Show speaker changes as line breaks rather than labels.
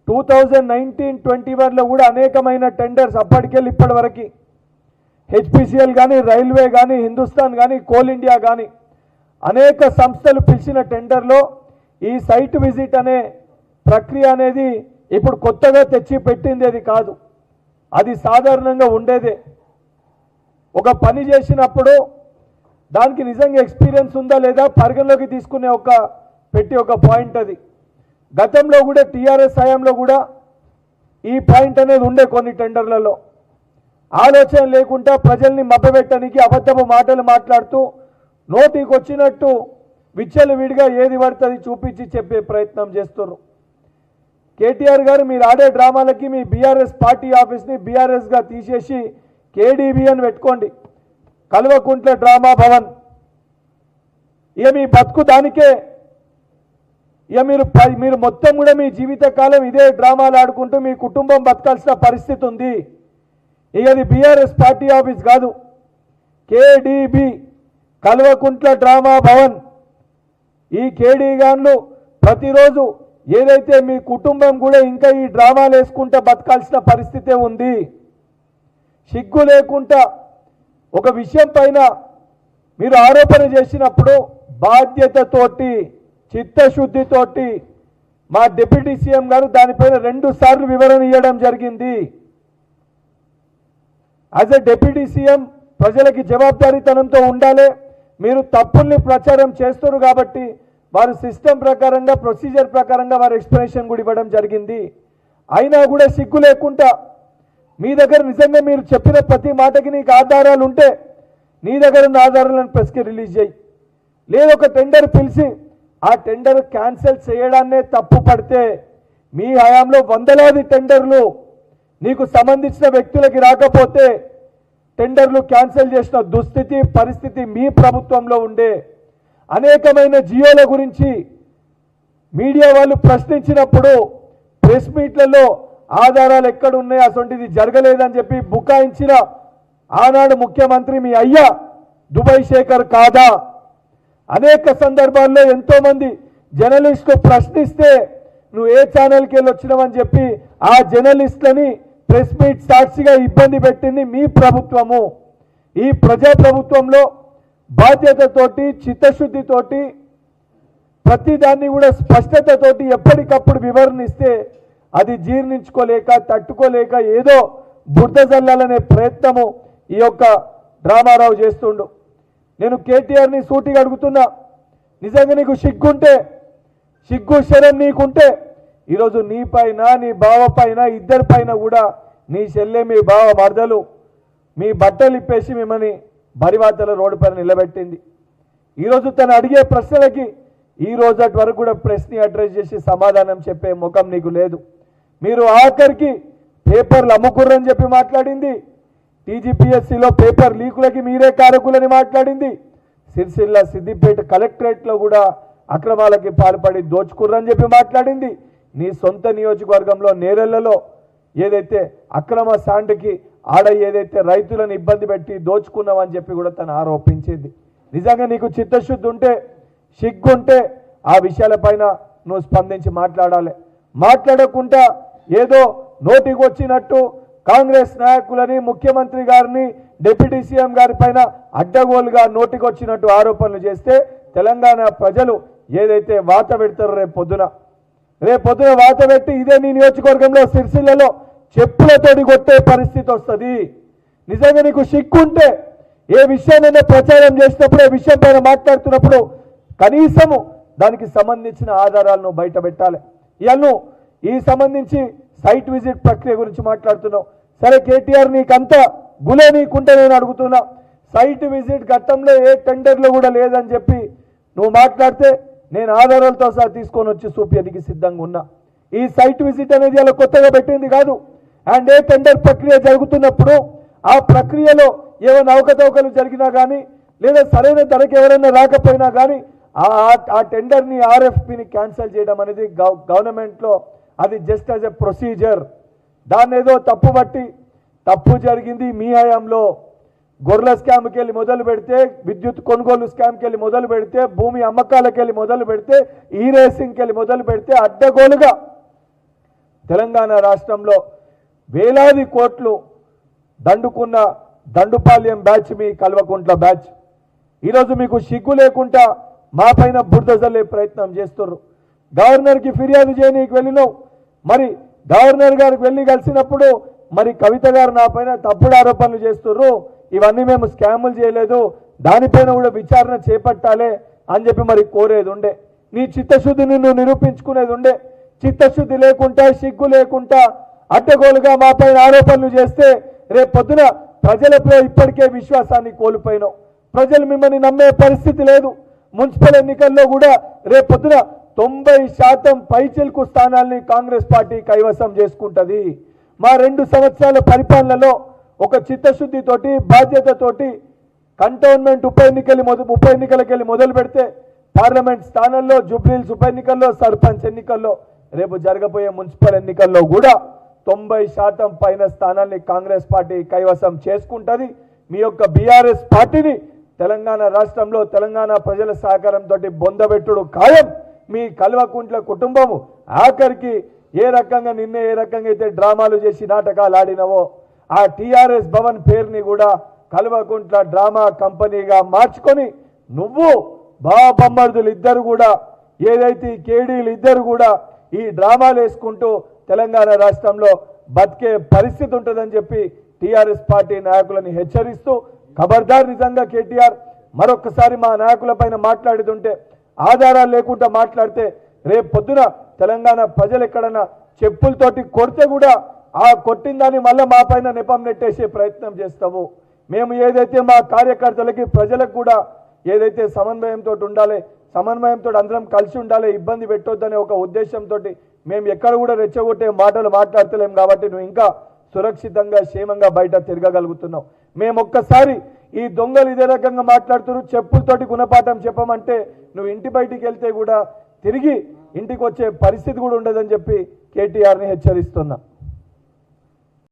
2019-21లో కూడా అనేకమైన టెండర్స్ అప్పటికెళ్ళి ఇప్పటి వరకు హెచ్పిసిఎల్ కానీ, రైల్వే కానీ, హిందుస్థాన్ కానీ, కోల్ ఇండియా కానీ అనేక సంస్థలు పిలిచిన టెండర్లో ఈ సైట్ విజిట్ అనే ప్రక్రియ అనేది ఇప్పుడు కొత్తగా తెచ్చి పెట్టింది అది కాదు. అది సాధారణంగా ఉండేదే. ఒక పని చేసినప్పుడు దానికి నిజంగా ఎక్స్పీరియన్స్ ఉందా లేదా పరిగణలోకి తీసుకునే ఒక పాయింట్ అది. గతంలో కూడా టీఆర్ఎస్ హయాంలో కూడా ఈ పాయింట్ అనేది ఉండే కొన్ని టెండర్లలో. ఆలోచన లేకుండా ప్రజల్ని మభ్యపెట్టడానికి అబద్ధపు మాటలు మాట్లాడుతూ నోటికి వచ్చినట్టు విచ్చలవిడిగా ఏది పడుతుంది చూపించి చెప్పే ప్రయత్నం చేస్తున్నారు. కేటీఆర్ గారు మీరు ఆడే డ్రామాలకి మీ బీఆర్ఎస్ పార్టీ ఆఫీస్ని బీఆర్ఎస్గా తీసేసి కేడీబీ అని పెట్టుకోండి, కల్వకుంట్ల డ్రామా భవన్. ఇక మీ బతుకు దానికే. ఇక మీరు మొత్తం కూడా మీ జీవితకాలం ఇదే డ్రామాలు ఆడుకుంటూ మీ కుటుంబం బతకాల్సిన పరిస్థితి ఉంది. ఇక అది బీఆర్ఎస్ పార్టీ ఆఫీస్ కాదు, కేడీబీ కల్వకుంట్ల డ్రామా భవన్. ఈ కేడీ గాన్లు ప్రతిరోజు ఏదైతే మీ కుటుంబం కూడా ఇంకా ఈ డ్రామాలు వేసుకుంటూ బతకాల్సిన పరిస్థితే ఉంది. సిగ్గు లేకుండా ఒక విషయం పైన మీరు ఆరోపణ చేసినప్పుడు బాధ్యతతోటి చిత్తశుద్ధితోటి మా డిప్యూటీ సీఎం గారు దానిపైన 2 సార్లు వివరణ ఇవ్వడం జరిగింది. యాజ్ ఎ డిప్యూటీ సీఎం ప్రజలకి జవాబుదారీతనంతో ఉండాలి. మీరు తప్పుల్ని ప్రచారం చేస్తున్నారు కాబట్టి వారు సిస్టమ్ ప్రకారంగా ప్రొసీజర్ ప్రకారంగా వారు ఎక్స్ప్లెనేషన్ కూడా ఇవ్వడం జరిగింది. అయినా కూడా సిగ్గు లేకుండా మీ దగ్గర నిజంగా మీరు చెప్పిన ప్రతి మాటకి నీకు ఆధారాలు ఉంటే నీ దగ్గర ఉన్న ఆధారాలను ప్రెస్కి రిలీజ్ చేయి. లేదు ఒక టెండర్ పిలిచి ఆ టెండర్ క్యాన్సిల్ చేయడాన్నే తప్పు పడితే మీ హయాంలో వందలాది టెండర్లు నీకు సంబంధించిన వ్యక్తులకి రాకపోతే టెండర్లు క్యాన్సిల్ చేసిన దుస్థితి పరిస్థితి మీ ప్రభుత్వంలో ఉండే. అనేకమైన జియోల గురించి మీడియా వాళ్ళు ప్రశ్నించినప్పుడు ప్రెస్ మీట్లలో ఆధారాలు ఎక్కడ ఉన్నాయి, అసొంటిది జరగలేదని చెప్పి బుకాయించిన ఆనాడు ముఖ్యమంత్రి మీ అయ్యా దుబాయ్ శేఖర్ కాదా? అనేక సందర్భాల్లో ఎంతోమంది జర్నలిస్టులు ప్రశ్నిస్తే నువ్వు ఏ ఛానల్కి వెళ్ళి వచ్చినావని చెప్పి ఆ జర్నలిస్టులని ప్రెస్ మీట్ సాక్షిగా ఇబ్బంది పెట్టింది మీ ప్రభుత్వము. ఈ ప్రజాప్రభుత్వంలో బాధ్యతతోటి చిత్తశుద్ధితోటి ప్రతిదాన్ని కూడా స్పష్టతతోటి ఎప్పటికప్పుడు వివరణ ఇస్తే అది జీర్ణించుకోలేక తట్టుకోలేక ఏదో బురద జల్లాలనే ప్రయత్నము ఈ యొక్క డ్రామారావు చేస్తుండు. నేను కేటీఆర్ని సూటిగా అడుగుతున్నా, నిజంగా నీకు సిగ్గుంటే, సిగ్గు శరం నీకుంటే ఈరోజు నీ పైన నీ బావ పైన ఇద్దరి పైన కూడా నీ చెల్లె మీ బావ మరదలు మీ బట్టలు ఇప్పేసి మిమ్మల్ని బరివాతల రోడ్డు పైన నిలబెట్టింది. ఈరోజు తను అడిగే ప్రశ్నలకి ఈ రోజటి వరకు కూడా ప్రశ్న అడ్రస్ చేసి సమాధానం చెప్పే ముఖం నీకు లేదు. మీరు ఆఖరికి పేపర్లు అమ్ముకుర్రని చెప్పి మాట్లాడింది, టీజీపీఎస్సీలో పేపర్ లీకులకి మీరే కారకులని మాట్లాడింది, సిరిసిల్ల సిద్దిపేట కలెక్టరేట్లో కూడా అక్రమాలకి పాల్పడి దోచుకుర్రని చెప్పి మాట్లాడింది, నీ సొంత నియోజకవర్గంలో నేరెళ్లలో ఏదైతే అక్రమ శాండ్కి ఆడ ఏదైతే రైతులను ఇబ్బంది పెట్టి దోచుకున్నావని చెప్పి కూడా తను ఆరోపించింది. నిజంగా నీకు చిత్తశుద్ధి ఉంటే సిగ్గుంటే ఆ విషయాలపైన నువ్వు స్పందించి మాట్లాడాలి. మాట్లాడకుండా ఏదో నోటికి వచ్చినట్టు కాంగ్రెస్ నాయకులని ముఖ్యమంత్రి గారిని డిప్యూటీ సీఎం గారి పైన అడ్డగోలుగా నోటికి వచ్చినట్టు ఆరోపణలు చేస్తే తెలంగాణ ప్రజలు ఏదైతే వాత పెడతారో రేపు పొద్దున వాత పెట్టి ఇదే నీ నియోజకవర్గంలో సిరిసిల్లలో చెప్పులతోటి కొట్టే పరిస్థితి వస్తుంది. నిజంగా నీకు సిగ్గుంటే ఏ విషయాన్ని ప్రచారం చేసినప్పుడు ఏ విషయం పైన మాట్లాడుతున్నప్పుడు కనీసము దానికి సంబంధించిన ఆధారాలను బయట పెట్టాలి. ఇవన్నీ ఈ సంబంధించి సైట్ విజిట్ ప్రక్రియ గురించి మాట్లాడుతున్నావు. సరే కేటీఆర్ నీకంతా గులే నీకుంటే నేను అడుగుతున్నా, సైట్ విజిట్ గతంలో ఏ టెండర్లో కూడా లేదని చెప్పి నువ్వు మాట్లాడితే నేను ఆధారాలతో సహా తీసుకొని వచ్చి చూపించడానికి సిద్ధంగా ఉన్నా. ఈ సైట్ విజిట్ అనేది అలా కొత్తగా పెట్టింది కాదు. అండ్ ఏ టెండర్ ప్రక్రియ జరుగుతున్నప్పుడు ఆ ప్రక్రియలో ఏమైనా అవకతవకలు జరిగినా కానీ లేదా సరైన ధరకు ఎవరైనా రాకపోయినా కానీ ఆ టెండర్ని ఆర్ఎఫ్పిని క్యాన్సిల్ చేయడం అనేది గవర్నమెంట్లో అది జస్ట్ యాజ్ ఎ ప్రొసీజర్. దాన్ని ఏదో తప్పు బట్టి తప్పు జరిగింది మీ హయాంలో, గొర్రెల స్కామ్కి వెళ్ళి మొదలు పెడితే, విద్యుత్ కొనుగోలు స్కామ్కి వెళ్ళి మొదలు పెడితే, భూమి అమ్మకాలకు వెళ్ళి మొదలు పెడితే, ఈ రేసింగ్కి వెళ్ళి మొదలు పెడితే అడ్డగోలుగా తెలంగాణ రాష్ట్రంలో వేలాది కోట్లు దండుకున్న దండుపాల్యం బ్యాచ్ మీ కల్వకుంట్ల బ్యాచ్ ఈరోజు మీకు సిగ్గు లేకుండా మా పైన బురద జల్లే ప్రయత్నం చేస్తున్నారు. గవర్నర్కి ఫిర్యాదు చేయనీకి వెళ్ళినావు, మరి గవర్నర్ గారికి వెళ్ళి కలిసినప్పుడు మరి కవిత గారు నా పైన తప్పుడు ఆరోపణలు చేస్తున్నారు, ఇవన్నీ మేము స్కాములు చేయలేదు, దానిపైన కూడా విచారణ చేపట్టాలి అని చెప్పి మరి కోరేది ఉండే. నీ చిత్తశుద్ధిని నువ్వు నిరూపించుకునేది ఉండే. చిత్తశుద్ధి లేకుండా సిగ్గు లేకుండా అడ్డగోలుగా మా పైన ఆరోపణలు చేస్తే రేపు పొద్దున ప్రజలపై ఇప్పటికే విశ్వాసాన్ని కోల్పోయినావు. ప్రజలు మిమ్మల్ని నమ్మే పరిస్థితి లేదు. మున్సిపల్ ఎన్నికల్లో కూడా రేపు పొద్దున 90% పైచిలుకు స్థానాల్ని కాంగ్రెస్ పార్టీ కైవసం చేసుకుంటుంది. మా 2 సంవత్సరాల పరిపాలనలో ఒక చిత్తశుద్ధితోటి బాధ్యతతోటి కంటోన్మెంట్ ఉప ఎన్నికలకెళ్ళి మొదలు పెడితే పార్లమెంట్ స్థానాల్లో, జూబ్లీహిల్స్ ఉప ఎన్నికల్లో, సర్పంచ్ ఎన్నికల్లో, రేపు జరగబోయే మున్సిపల్ ఎన్నికల్లో కూడా 90% పైన స్థానాల్ని కాంగ్రెస్ పార్టీ కైవసం చేసుకుంటుంది. మీ యొక్క బీఆర్ఎస్ పార్టీని తెలంగాణ రాష్ట్రంలో తెలంగాణ ప్రజల సహకారంతో బొందబెట్టుడు ఖాయం. మీ కల్వకుంట్ల కుటుంబము ఆఖరికి ఏ రకంగా నిన్నే ఏ రకంగా అయితే డ్రామాలు చేసి నాటకాలు ఆడినవో ఆ టీఆర్ఎస్ భవన్ పేరుని కూడా కల్వకుంట్ల డ్రామా కంపెనీగా మార్చుకొని నువ్వు బాబమ్మర్దులు ఇద్దరు కూడా ఏదైతే కేడీలు ఇద్దరు కూడా ఈ డ్రామాలు వేసుకుంటూ తెలంగాణ రాష్ట్రంలో బతికే పరిస్థితి ఉంటుందని చెప్పి టీఆర్ఎస్ పార్టీ నాయకులను హెచ్చరిస్తూ, ఖబర్దార్ నిజంగా కేటీఆర్ మరొకసారి మా నాయకుల పైన మాట్లాడుతుంటే ఆధారాలు లేకుండా మాట్లాడితే రేపు పొద్దున తెలంగాణ ప్రజలు ఎక్కడన్నా చెప్పులతోటి కొడితే కూడా ఆ కొట్టిందని మళ్ళీ మా పైన నెపం నెట్టేసే ప్రయత్నం చేస్తాము. మేము ఏదైతే మా కార్యకర్తలకి ప్రజలకు కూడా ఏదైతే సమన్వయంతో ఉండాలి, సమన్వయంతో అందరం కలిసి ఉండాలి, ఇబ్బంది పెట్టొద్దనే ఒక ఉద్దేశంతో మేము ఎక్కడ కూడా రెచ్చగొట్టే మాటలు మాట్లాడతలేం కాబట్టి నువ్వు ఇంకా సురక్షితంగా క్షేమంగా బయట తిరగగలుగుతున్నావు. మేము ఒక్కసారి ఈ దొంగలు ఇదే రకంగా మాట్లాడుతున్నారు, చెప్పులతోటి గుణపాఠం చెప్పమంటే నువ్వు ఇంటి బయటికి వెళ్తే కూడా తిరిగి ఇంటికి వచ్చే పరిస్థితి కూడా ఉండదని చెప్పి కేటీఆర్ని హెచ్చరిస్తున్నా.